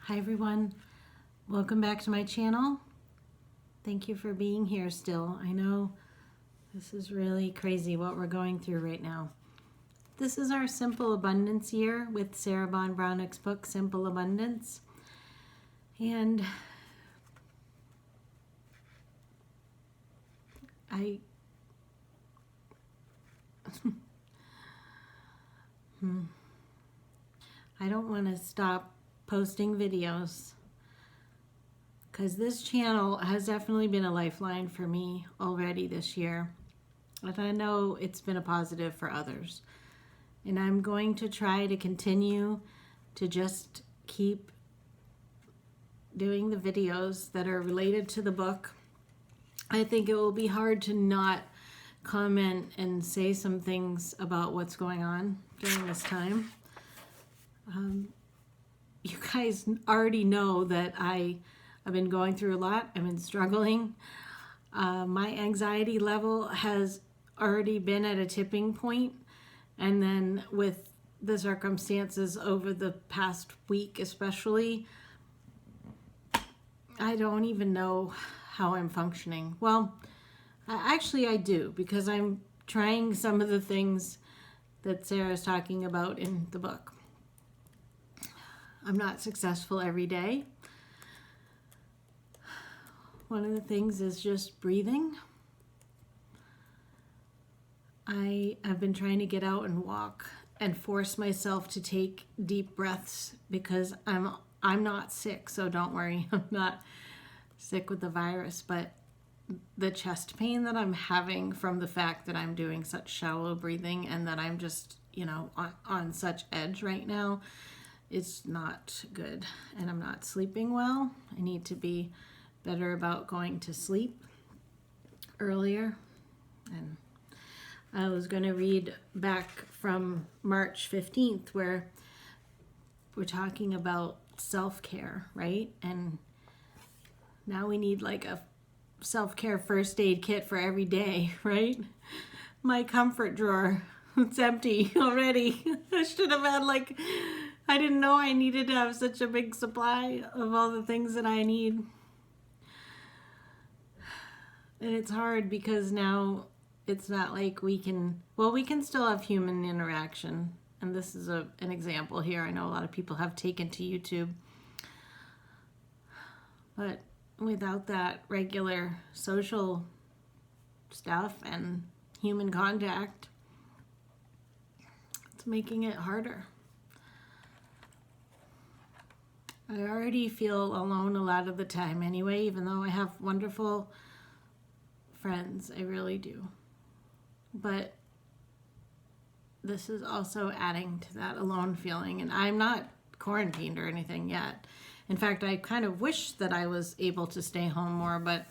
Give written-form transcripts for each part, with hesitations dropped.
Hi everyone, welcome back to my channel. Thank you for being here still. I know this is really crazy what we're going through right now. This is our Simple Abundance year with Sarah Bon Browning's book, Simple Abundance. And I don't want to stop posting videos because this channel has definitely been a lifeline for me already this year, and I know it's been a positive for others, and I'm going to try to continue to just keep doing the videos that are related to the book. I think it will be hard to not comment and say some things about what's going on during this time. You guys already know that I've been going through a lot. I've been struggling. My anxiety level has already been at a tipping point. And then with the circumstances over the past week especially, I don't even know how I'm functioning. Well, actually I do, because I'm trying some of the things that Sarah's talking about in the book. I'm not successful every day. One of the things is just breathing. I have been trying to get out and walk and force myself to take deep breaths because I'm not sick, so don't worry. I'm not sick with the virus, but the chest pain that I'm having from the fact that I'm doing such shallow breathing and that I'm just, on such edge right now, it's not good, and I'm not sleeping well. I need to be better about going to sleep earlier. And I was going to read back from March 15th where we're talking about self-care, right? And now we need like a self-care first aid kit for every day, right? My comfort drawer, it's empty already. I should have had I didn't know I needed to have such a big supply of all the things that I need. And it's hard because now it's not like we can still have human interaction. And this is an example here. I know a lot of people have taken to YouTube. But without that regular social stuff and human contact, it's making it harder. I already feel alone a lot of the time anyway, even though I have wonderful friends. I really do. But this is also adding to that alone feeling, and I'm not quarantined or anything yet. In fact, I kind of wish that I was able to stay home more, but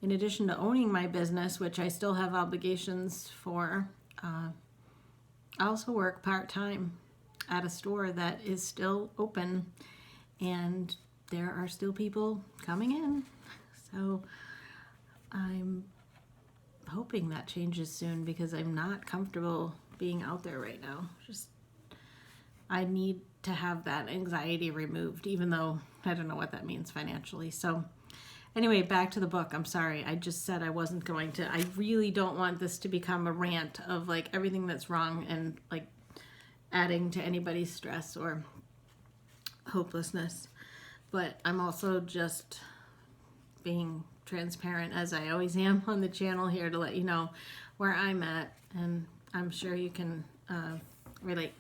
in addition to owning my business, which I still have obligations for, I also work part-time at a store that is still open, and there are still people coming in. So I'm hoping that changes soon because I'm not comfortable being out there right now. I need to have that anxiety removed, even though I don't know what that means financially. So anyway, back to the book. I'm sorry. I just said I wasn't going to. I really don't want this to become a rant of everything that's wrong and adding to anybody's stress or hopelessness. But I'm also just being transparent, as I always am on the channel here, to let you know where I'm at, and I'm sure you can relate.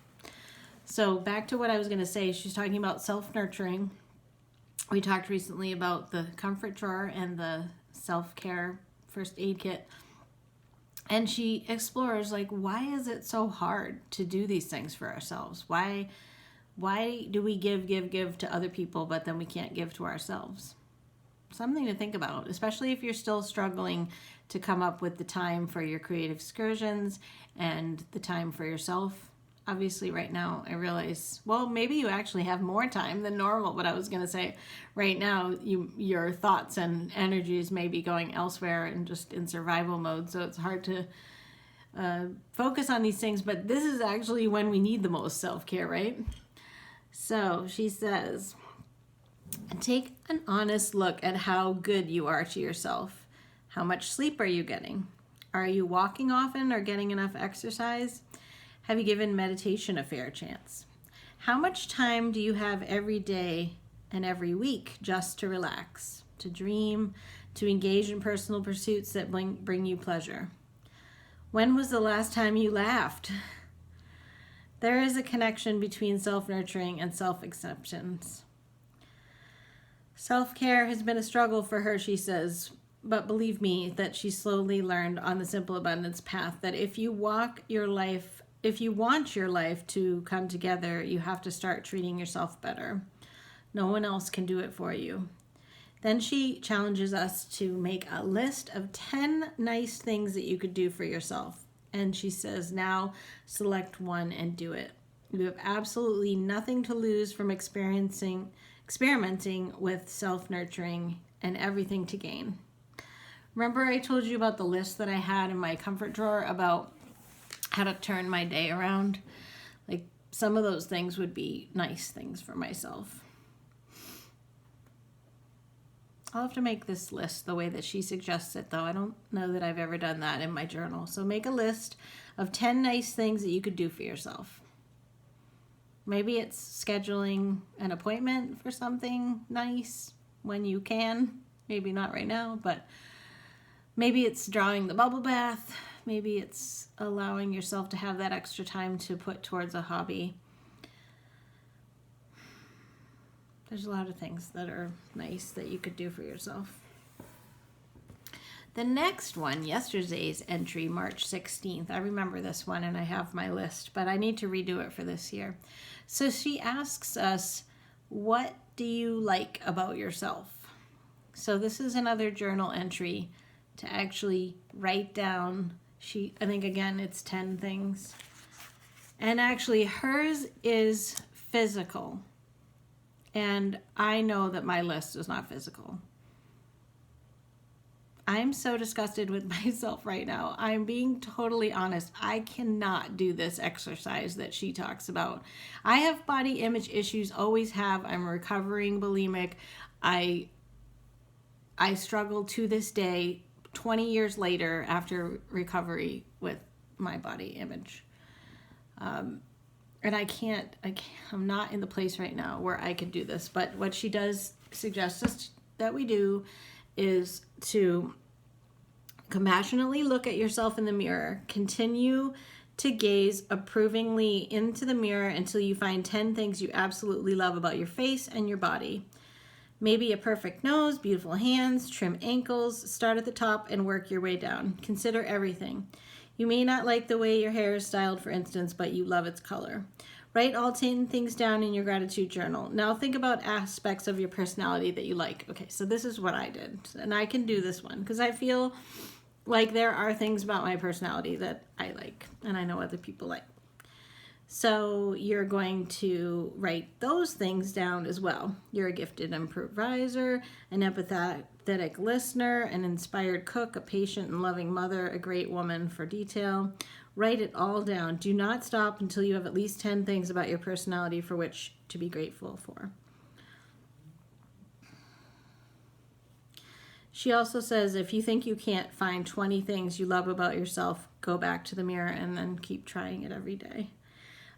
So back to what I was going to say. She's talking about self-nurturing. We talked recently about the comfort drawer and the self-care first aid kit, and she explores why is it so hard to do these things for ourselves? Why do we give to other people, but then we can't give to ourselves? Something to think about, especially if you're still struggling to come up with the time for your creative excursions and the time for yourself. Obviously right now I realize, maybe you actually have more time than normal, but I was going to say right now your thoughts and energies may be going elsewhere and just in survival mode, so it's hard to focus on these things, but this is actually when we need the most self-care, right? So she says, And take an honest look at how good you are to yourself. How much sleep are you getting? Are you walking often or getting enough exercise? Have you given meditation a fair chance? How much time do you have every day and every week just to relax, to dream, to engage in personal pursuits that bring you pleasure? When was the last time you laughed? There is a connection between self-nurturing and self-acceptance. Self-care has been a struggle for her, she says, but believe me that she slowly learned on the simple abundance path that if you want your life to come together, you have to start treating yourself better. No one else can do it for you. Then she challenges us to make a list of 10 nice things that you could do for yourself. And she says, now select one and do it. You have absolutely nothing to lose from experimenting with self-nurturing and everything to gain. Remember I told you about the list that I had in my comfort drawer about how to turn my day around? Like some of those things would be nice things for myself. I'll have to make this list the way that she suggests it, though. I don't know that I've ever done that in my journal. So make a list of 10 nice things that you could do for yourself. Maybe it's scheduling an appointment for something nice when you can. Maybe not right now, but maybe it's drawing the bubble bath. Maybe it's allowing yourself to have that extra time to put towards a hobby. There's a lot of things that are nice that you could do for yourself. The next one, yesterday's entry, March 16th. I remember this one and I have my list, but I need to redo it for this year. So she asks us, what do you like about yourself? So this is another journal entry to actually write down. I think again, it's 10 things. And actually hers is physical. And I know that my list is not physical. I'm so disgusted with myself right now. I'm being totally honest. I cannot do this exercise that she talks about. I have body image issues, always have. I'm a recovering bulimic. I struggle to this day, 20 years later after recovery with my body image. And I'm not in the place right now where I can do this. But what she does suggest us that we do is to compassionately look at yourself in the mirror. Continue to gaze approvingly into the mirror until you find 10 things you absolutely love about your face and your body. Maybe a perfect nose, beautiful hands, trim ankles. Start at the top and work your way down. Consider everything. You may not like the way your hair is styled, for instance, but you love its color. Write all 10 things down in your gratitude journal. Now think about aspects of your personality that you like. Okay, so this is what I did. And I can do this one because I feel like there are things about my personality that I like and I know other people like. So you're going to write those things down as well. You're a gifted improviser, an empathetic listener, an inspired cook, a patient and loving mother, a great woman for detail. Write it all down. Do not stop until you have at least 10 things about your personality for which to be grateful for. She also says if you think you can't find 20 things you love about yourself, go back to the mirror and then keep trying it every day.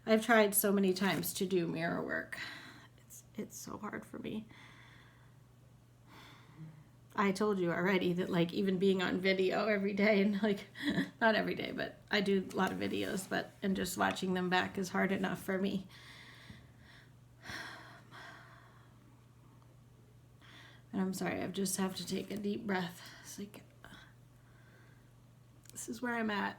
I've tried so many times to do mirror work. It's so hard for me. I told you already that like even being on video every day and like not every day, but I do a lot of videos, and just watching them back is hard enough for me. And I'm sorry, I just have to take a deep breath. It's like this is where I'm at.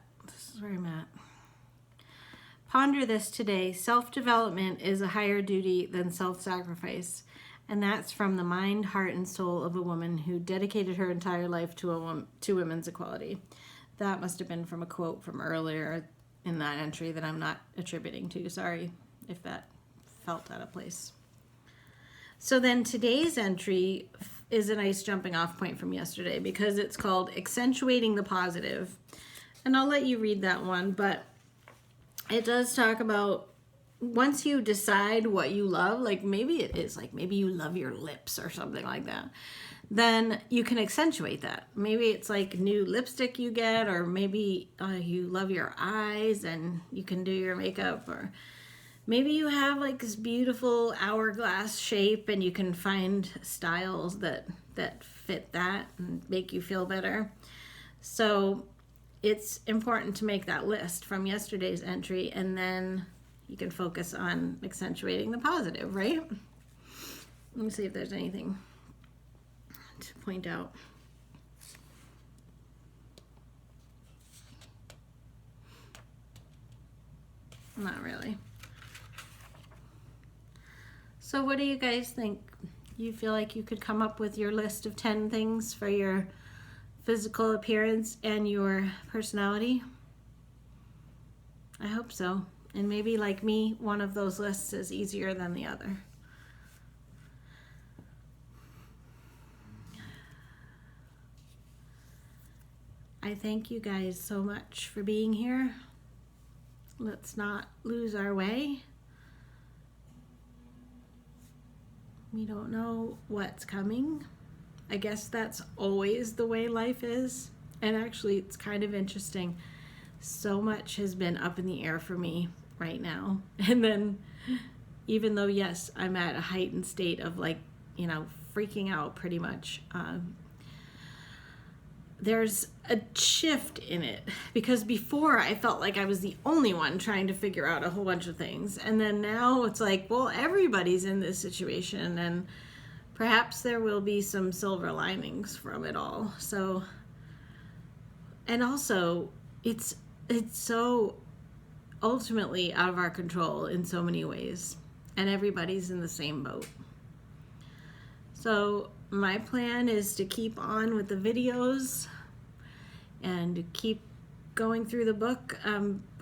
Ponder this today. Self-development is a higher duty than self-sacrifice. And that's from the mind, heart, and soul of a woman who dedicated her entire life to women's equality. That must have been from a quote from earlier in that entry that I'm not attributing to. Sorry if that felt out of place. So then today's entry is a nice jumping off point from yesterday because it's called Accentuating the Positive. And I'll let you read that one, but it does talk about once you decide what you love, like maybe it is like maybe you love your lips or something like that, then you can accentuate that. Maybe it's like new lipstick you get, or maybe you love your eyes and you can do your makeup, or maybe you have like this beautiful hourglass shape and you can find styles that fit that and make you feel better. So it's important to make that list from yesterday's entry, and then you can focus on accentuating the positive, right? Let me see if there's anything to point out. Not really. So what do you guys think? You feel like you could come up with your list of 10 things for your physical appearance and your personality? I hope so. And maybe like me, one of those lists is easier than the other. I thank you guys so much for being here. Let's not lose our way. We don't know what's coming. I guess that's always the way life is. And actually, it's kind of interesting. So much has been up in the air for me right now. And then even though, yes, I'm at a heightened state of like, freaking out pretty much, there's a shift in it, because before I felt like I was the only one trying to figure out a whole bunch of things. And then now it's like, well, everybody's in this situation, and perhaps there will be some silver linings from it all. So, and also it's so ultimately out of our control in so many ways, and everybody's in the same boat. So my plan is to keep on with the videos and keep going through the book.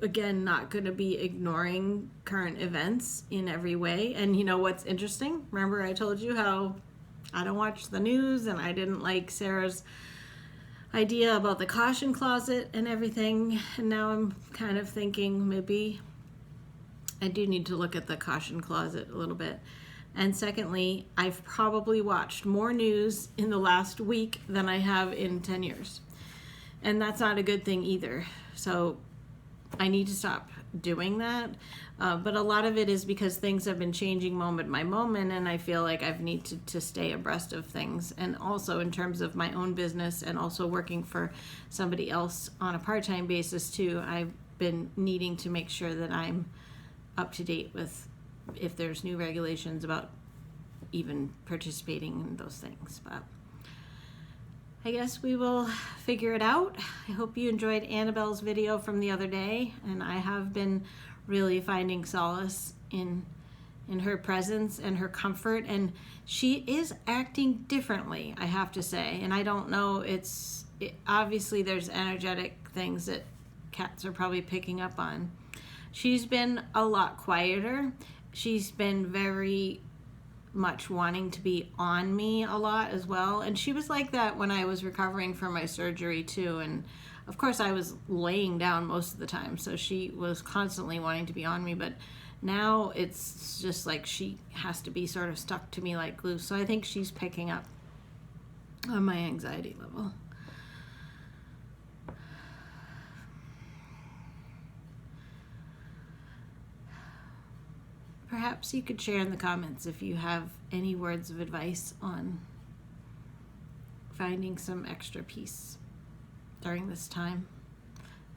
Again, not going to be ignoring current events in every way. And you know what's interesting? Remember I told you how I don't watch the news, and I didn't like Sarah's idea about the caution closet and everything. And now I'm kind of thinking maybe I do need to look at the caution closet a little bit. And secondly, I've probably watched more news in the last week than I have in 10 years. And that's not a good thing either. So I need to stop doing that. But a lot of it is because things have been changing moment by moment, and I feel like I've needed to stay abreast of things. And also in terms of my own business and also working for somebody else on a part-time basis too, I've been needing to make sure that I'm up to date with if there's new regulations about even participating in those things. But I guess we will figure it out. I hope you enjoyed Annabelle's video from the other day, and I have been really finding solace in her presence and her comfort, and she is acting differently, I have to say. And I don't know, obviously there's energetic things that cats are probably picking up on. She's been a lot quieter. She's been very much wanting to be on me a lot as well. And she was like that when I was recovering from my surgery too. And of course I was laying down most of the time, so she was constantly wanting to be on me. But now it's just like she has to be sort of stuck to me like glue. So I think she's picking up on my anxiety level. Perhaps you could share in the comments if you have any words of advice on finding some extra peace during this time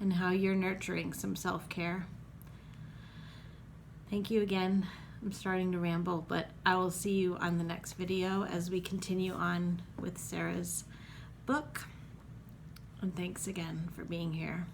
and how you're nurturing some self-care. Thank you again. I'm starting to ramble, but I will see you on the next video as we continue on with Sarah's book. And thanks again for being here.